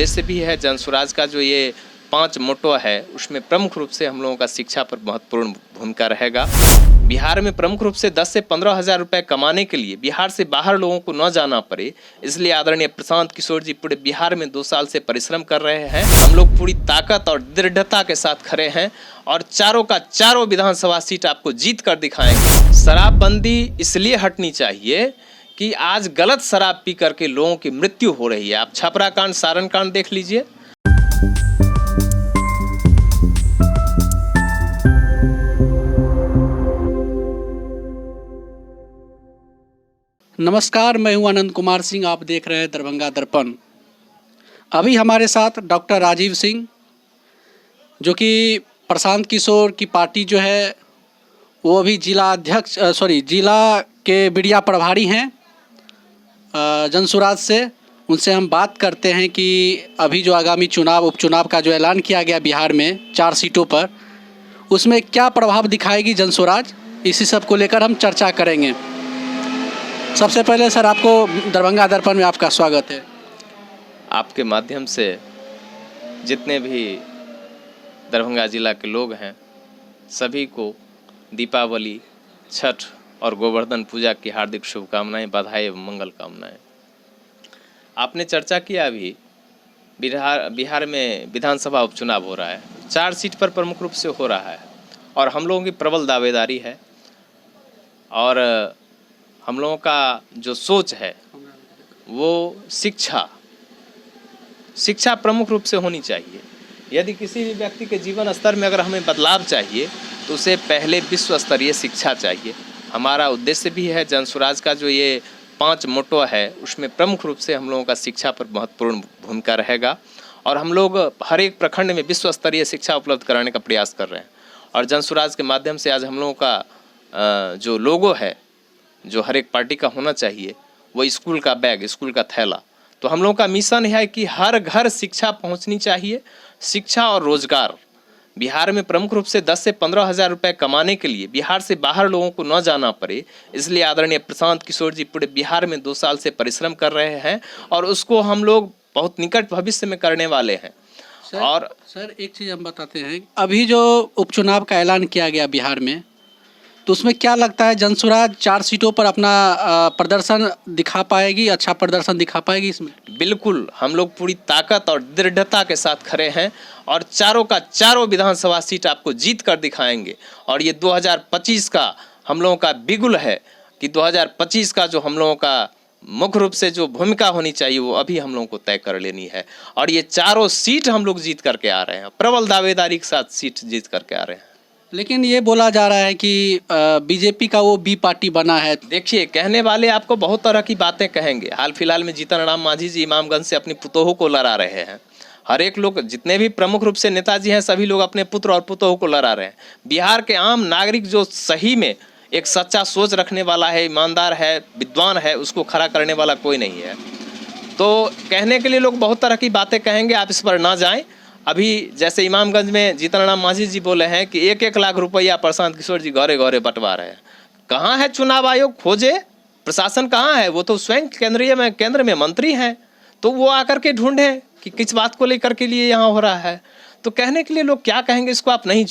उद्देश्य भी है जन स्वराज का जो ये 5 मोटो है उसमें प्रमुख रूप से हम लोगों का शिक्षा पर महत्वपूर्ण भूमिका रहेगा। बिहार में प्रमुख रूप से 10 से 15 हज़ार रुपये कमाने के लिए बिहार से बाहर लोगों को न जाना पड़े, इसलिए आदरणीय प्रशांत किशोर जी पूरे बिहार में 2 साल से परिश्रम कर रहे हैं। हम लोग पूरी ताकत और दृढ़ता के साथ खड़े हैं और चारों का चारों विधानसभा सीट आपको जीत कर दिखाएंगे। शराबबंदी इसलिए हटनी चाहिए कि आज गलत शराब पी करके लोगों की मृत्यु हो रही है। आप छपरा कांड, सारण कांड देख लीजिए। नमस्कार, मैं हूं आनंद कुमार सिंह। आप देख रहे हैं दरभंगा दर्पण। अभी हमारे साथ डॉक्टर राजीव सिंह, जो कि प्रशांत किशोर की पार्टी जो है वो अभी जिला के मीडिया प्रभारी हैं जन स्वराज से। उनसे हम बात करते हैं कि अभी जो आगामी उपचुनाव का जो ऐलान किया गया बिहार में 4 सीटों पर, उसमें क्या प्रभाव दिखाएगी जन स्वराज, इसी सब को लेकर हम चर्चा करेंगे। सबसे पहले सर, आपको दरभंगा दर्पण में आपका स्वागत है। आपके माध्यम से जितने भी दरभंगा जिला के लोग हैं सभी को दीपावली, छठ और गोवर्धन पूजा की हार्दिक शुभकामनाएं, बधाई एवं मंगल कामनाएं। आपने चर्चा किया, अभी बिहार में विधानसभा उपचुनाव हो रहा है। 4 सीट पर प्रमुख रूप से हो रहा है और हम लोगों की प्रबल दावेदारी है और हम लोगों का जो सोच है वो शिक्षा प्रमुख रूप से होनी चाहिए। यदि किसी भी व्यक्ति के जीवन स्तर में अगर हमें बदलाव चाहिए तो उसे पहले विश्व स्तरीय शिक्षा चाहिए। हमारा उद्देश्य भी है जन स्वराज का जो ये 5 मोटो है उसमें प्रमुख रूप से हम लोगों का शिक्षा पर महत्वपूर्ण भूमिका रहेगा और हम लोग हर एक प्रखंड में विश्व स्तरीय शिक्षा उपलब्ध कराने का प्रयास कर रहे हैं। और जन स्वराज के माध्यम से आज हम लोगों का जो लोगो है जो हर एक पार्टी का होना चाहिए वो स्कूल का बैग, स्कूल का थैला। तो हम लोगों का मिशन है कि हर घर शिक्षा पहुंचनी चाहिए। शिक्षा और रोजगार बिहार में प्रमुख रूप से 10 से 15 हज़ार रुपये कमाने के लिए बिहार से बाहर लोगों को न जाना पड़े, इसलिए आदरणीय प्रशांत किशोर जी पूरे बिहार में 2 साल से परिश्रम कर रहे हैं और उसको हम लोग बहुत निकट भविष्य में करने वाले हैं। सर एक चीज़ हम बताते हैं, अभी जो उपचुनाव का ऐलान किया गया बिहार में, तो उसमें क्या लगता है जन स्वराज 4 सीटों पर अपना प्रदर्शन दिखा पाएगी, अच्छा प्रदर्शन दिखा पाएगी इसमें? बिल्कुल, हम लोग पूरी ताकत और दृढ़ता के साथ खड़े हैं और चारों का चारों विधानसभा सीट आपको जीत कर दिखाएंगे। और ये 2025 का हम लोगों का बिगुल है कि 2025 का जो हम लोगों का मुख्य रूप से जो भूमिका होनी चाहिए वो अभी हम लोगों को तय कर लेनी है। और ये चारों सीट हम लोग जीत करके आ रहे हैं, प्रबल दावेदारी के साथ सीट जीत करके आ रहे हैं। लेकिन ये बोला जा रहा है कि बीजेपी का वो बी पार्टी बना है। देखिए, कहने वाले आपको बहुत तरह की बातें कहेंगे। हाल फिलहाल में जीतन राम मांझी जी इमामगंज से अपनी पुतोहू को लड़ा रहे हैं। हर एक लोग, जितने भी प्रमुख रूप से नेताजी हैं, सभी लोग अपने पुत्र और पुतोहू को लड़ा रहे हैं। बिहार के आम नागरिक जो सही में एक सच्चा सोच रखने वाला है, ईमानदार है, विद्वान है, उसको खड़ा करने वाला कोई नहीं है। तो कहने के लिए लोग बहुत तरह की बातें कहेंगे, आप इस पर ना जाएं। अभी जैसे इमामगंज में जीतन राम मांझी जी बोले हैं कि 1-1 लाख रुपया प्रशांत किशोर जी घरे घरे बंटवा रहे हैं। कहाँ है चुनाव आयोग? खोजे। प्रशासन कहाँ है? वो तो स्वयं केंद्र में मंत्री हैं, तो वो आकर के ढूंढे कि किस बात को लेकर के लिए यहाँ हो रहा है। तो कहने के लिए लोग क्या कहेंगे, इसको आप नहीं,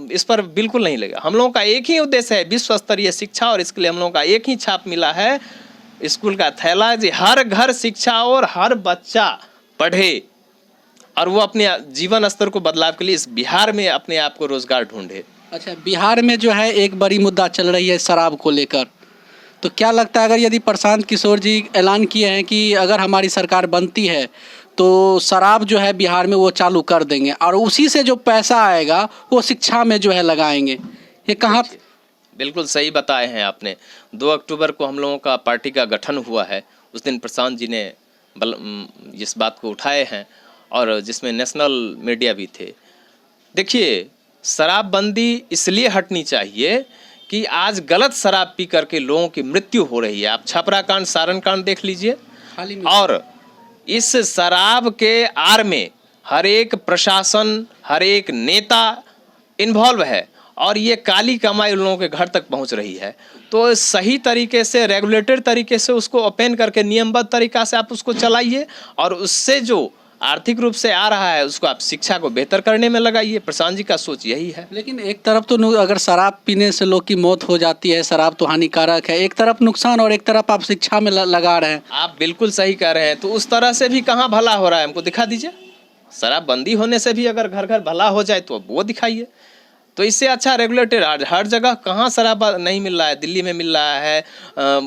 इस पर बिल्कुल नहीं लेगा। हम लोगों का एक ही उद्देश्य है, विश्व स्तरीय शिक्षा, और इसके लिए हम लोगों का एक ही छाप मिला है, स्कूल का थैला। जी, हर घर शिक्षा और हर बच्चा पढ़े और वो अपने जीवन स्तर को बदलाव के लिए इस बिहार में अपने आप को रोजगार ढूंढे। अच्छा, बिहार में जो है एक बड़ी मुद्दा चल रही है शराब को लेकर, तो क्या लगता है अगर यदि प्रशांत किशोर जी ऐलान किए हैं कि अगर हमारी सरकार बनती है तो शराब जो है बिहार में वो चालू कर देंगे और उसी से जो पैसा आएगा वो शिक्षा में जो है लगाएंगे, ये कहाँ? बिल्कुल सही बताए हैं आपने। 2 अक्टूबर को हम लोगों का पार्टी का गठन हुआ है। उस दिन प्रशांत जी ने इस बात को उठाए हैं और जिसमें नेशनल मीडिया भी थे। देखिए, शराबबंदी इसलिए हटनी चाहिए कि आज गलत शराब पी करके लोगों की मृत्यु हो रही है। आप छपरा कांड, सारण कांड देख लीजिए। और इस शराब के आड़ में हर एक प्रशासन, हर एक नेता इन्वॉल्व है और ये काली कमाई उन लोगों के घर तक पहुंच रही है। तो सही तरीके से, रेगुलेटेड तरीके से उसको ओपन करके नियमबद्ध तरीका से आप उसको चलाइए और उससे जो आर्थिक रूप से आ रहा है उसको आप शिक्षा को बेहतर करने में लगाइए। प्रशांत जी का सोच यही है। लेकिन एक तरफ तो अगर शराब पीने से लोग की मौत हो जाती है, शराब तो हानिकारक है, एक तरफ नुकसान और एक तरफ आप शिक्षा में लगा रहे हैं। आप बिल्कुल सही कह रहे हैं। तो उस तरह से भी कहाँ भला हो रहा है, हमको दिखा दीजिए। शराबबंदी होने से भी अगर घर घर भला हो जाए तो अब वो दिखाइए। तो इससे अच्छा रेगुलेटेड हर जगह कहाँ शराब नहीं मिल रहा है। दिल्ली में मिल रहा है,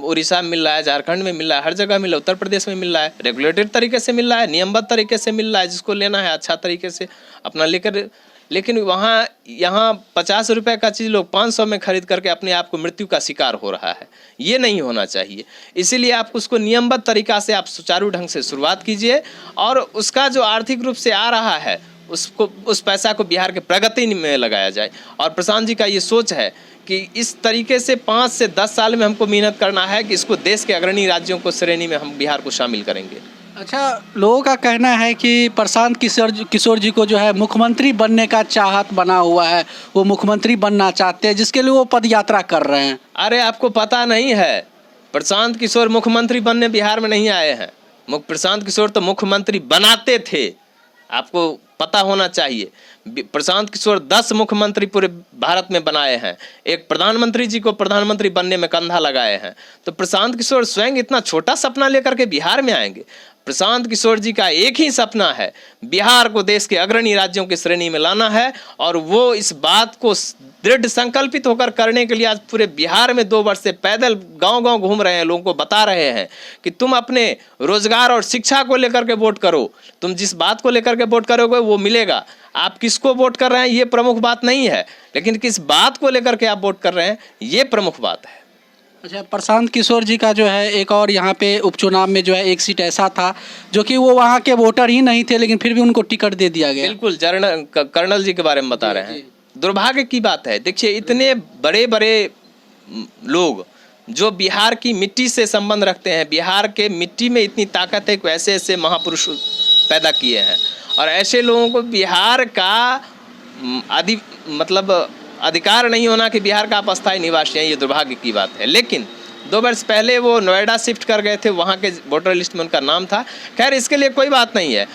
उड़ीसा में मिल रहा है, झारखंड में मिल रहा है, हर जगह मिल रहा है, उत्तर प्रदेश में मिल रहा है। रेगुलेटेड तरीके से मिल रहा है, नियमबद्ध तरीके से मिल रहा है। जिसको लेना है अच्छा तरीके से अपना लेकर, लेकिन वहाँ यहाँ 50 रुपए का चीज़ लोग 500 में खरीद करके अपने आप को मृत्यु का शिकार हो रहा है। ये नहीं होना चाहिए। इसीलिए आप उसको नियमबद्ध तरीका से आप सुचारू ढंग से शुरुआत कीजिए और उसका जो आर्थिक रूप से आ रहा है उसको, उस पैसा को बिहार के प्रगति में लगाया जाए। और प्रशांत जी का ये सोच है कि इस तरीके से 5 से 10 साल में हमको मेहनत करना है कि इसको देश के अग्रणी राज्यों को श्रेणी में हम बिहार को शामिल करेंगे। अच्छा, लोगों का कहना है कि प्रशांत किशोर जी को जो है मुख्यमंत्री बनने का चाहत बना हुआ है, वो मुख्यमंत्री बनना चाहते हैं, जिसके लिए वो पद यात्रा कर रहे हैं। अरे आपको पता नहीं है, प्रशांत किशोर मुख्यमंत्री बनने बिहार में नहीं आए हैं। प्रशांत किशोर तो मुख्यमंत्री बनाते थे, आपको पता होना चाहिए। प्रशांत किशोर 10 मुख्यमंत्री पूरे भारत में बनाए हैं, एक प्रधानमंत्री जी को प्रधानमंत्री बनने में कंधा लगाए हैं। तो प्रशांत किशोर स्वयं इतना छोटा सपना लेकर के बिहार में आएंगे? प्रशांत किशोर जी का एक ही सपना है, बिहार को देश के अग्रणी राज्यों की श्रेणी में लाना है। और वो इस बात को दृढ़ संकल्पित होकर करने के लिए आज पूरे बिहार में 2 वर्ष से पैदल गांव-गांव घूम रहे हैं, लोगों को बता रहे हैं कि तुम अपने रोजगार और शिक्षा को लेकर के वोट करो। तुम जिस बात को लेकर के वोट करोगे वो मिलेगा। आप किसको वोट कर रहे हैं ये प्रमुख बात नहीं है, लेकिन किस बात को लेकर के आप वोट कर रहे हैं ये प्रमुख बात है। अच्छा, प्रशांत किशोर जी का जो है एक और यहाँ पे उपचुनाव में जो है एक सीट ऐसा था जो कि वो वहाँ के वोटर ही नहीं थे, लेकिन फिर भी उनको टिकट दे दिया गया। बिल्कुल, कर्नल जी के बारे में बता रहे हैं। दुर्भाग्य की बात है। देखिए, इतने बड़े बड़े लोग जो बिहार की मिट्टी से संबंध रखते हैं, बिहार के मिट्टी में इतनी ताकत है कि ऐसे ऐसे महापुरुष पैदा किए हैं और ऐसे लोगों को बिहार का अधिकार नहीं होना कि बिहार का आप अस्थायी निवासी हैं, ये दुर्भाग्य की बात है। लेकिन 2 वर्ष पहले वो नोएडा शिफ्ट कर गए थे, वहाँ के वोटर लिस्ट में उनका नाम था। खैर, इसके लिए कोई बात नहीं है।